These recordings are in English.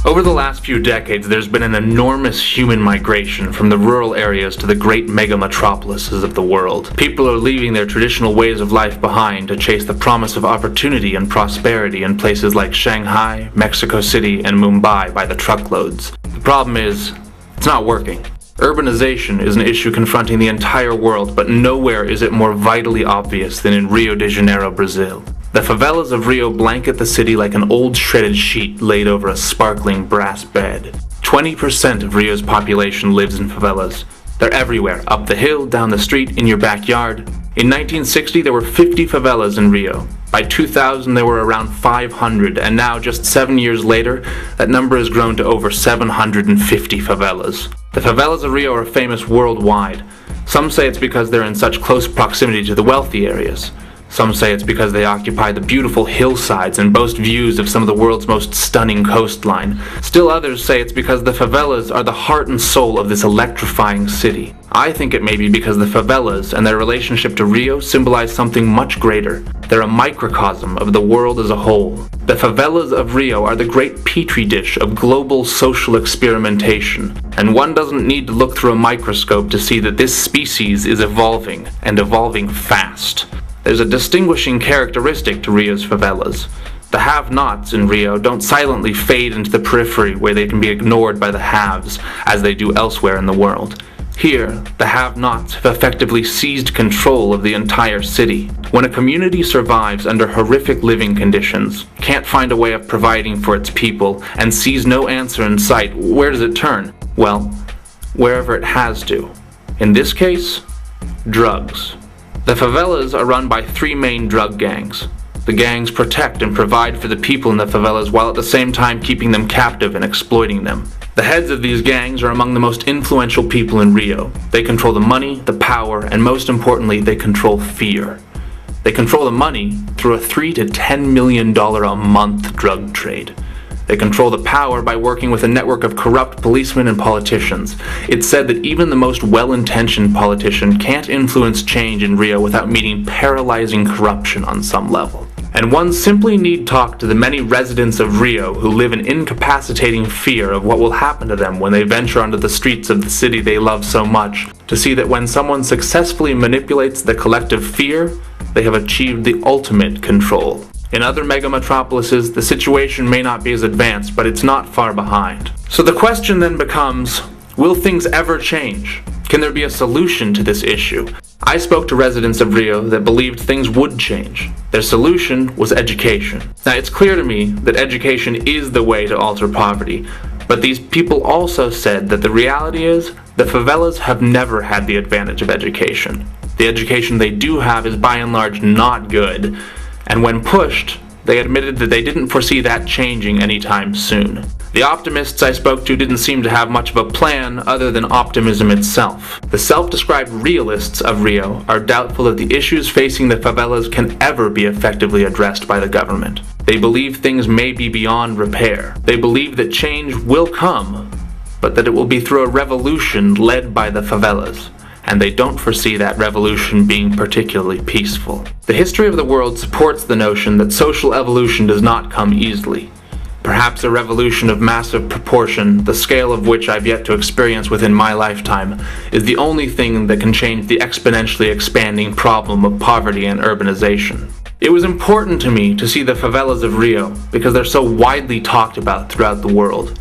Over the last few decades, there's been an enormous human migration from the rural areas to the great mega-metropolises of the world. People are leaving their traditional ways of life behind to chase the promise of opportunity and prosperity in places like Shanghai, Mexico City, and Mumbai by the truckloads. The problem is, it's not working. Urbanization is an issue confronting the entire world, but nowhere is it more vitally obvious than in Rio de Janeiro, Brazil. The favelas of Rio blanket the city like an old shredded sheet laid over a sparkling brass bed. 20% of Rio's population lives in favelas. They're everywhere, up the hill, down the street, in your backyard. In 1960, there were 50 favelas in Rio. By 2000, there were around 500, and now, just 7 years later, that number has grown to over 750 favelas. The favelas of Rio are famous worldwide. Some say it's because they're in such close proximity to the wealthy areas. Some say it's because they occupy the beautiful hillsides and boast views of some of the world's most stunning coastline. Still others say it's because the favelas are the heart and soul of this electrifying city. I think it may be because the favelas and their relationship to Rio symbolize something much greater. They're a microcosm of the world as a whole. The favelas of Rio are the great petri dish of global social experimentation, and one doesn't need to look through a microscope to see that this species is evolving, and evolving fast. There's a distinguishing characteristic to Rio's favelas. The have-nots in Rio don't silently fade into the periphery where they can be ignored by the haves, as they do elsewhere in the world. Here, the have-nots have effectively seized control of the entire city. When a community survives under horrific living conditions, can't find a way of providing for its people, and sees no answer in sight, where does it turn? Well, wherever it has to. In this case, drugs. The favelas are run by three main drug gangs. The gangs protect and provide for the people in the favelas while at the same time keeping them captive and exploiting them. The heads of these gangs are among the most influential people in Rio. They control the money, the power, and most importantly, they control fear. They control the money through a $3 to $10 million a month drug trade. They control the power by working with a network of corrupt policemen and politicians. It's said that even the most well-intentioned politician can't influence change in Rio without meeting paralyzing corruption on some level. And one simply need talk to the many residents of Rio who live in incapacitating fear of what will happen to them when they venture onto the streets of the city they love so much, to see that when someone successfully manipulates the collective fear, they have achieved the ultimate control. In other mega-metropolises, the situation may not be as advanced, but it's not far behind. So the question then becomes, will things ever change? Can there be a solution to this issue? I spoke to residents of Rio that believed things would change. Their solution was education. Now, it's clear to me that education is the way to alter poverty, but these people also said that the reality is the favelas have never had the advantage of education. The education they do have is by and large not good. And when pushed, they admitted that they didn't foresee that changing anytime soon. The optimists I spoke to didn't seem to have much of a plan other than optimism itself. The self-described realists of Rio are doubtful that the issues facing the favelas can ever be effectively addressed by the government. They believe things may be beyond repair. They believe that change will come, but that it will be through a revolution led by the favelas. And they don't foresee that revolution being particularly peaceful. The history of the world supports the notion that social evolution does not come easily. Perhaps a revolution of massive proportion, the scale of which I've yet to experience within my lifetime, is the only thing that can change the exponentially expanding problem of poverty and urbanization. It was important to me to see the favelas of Rio because they're so widely talked about throughout the world.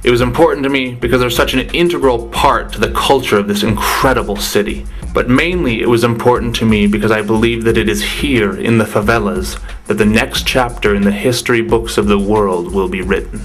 It was important to me because they're such an integral part to the culture of this incredible city. But mainly it was important to me because I believe that it is here in the favelas that the next chapter in the history books of the world will be written.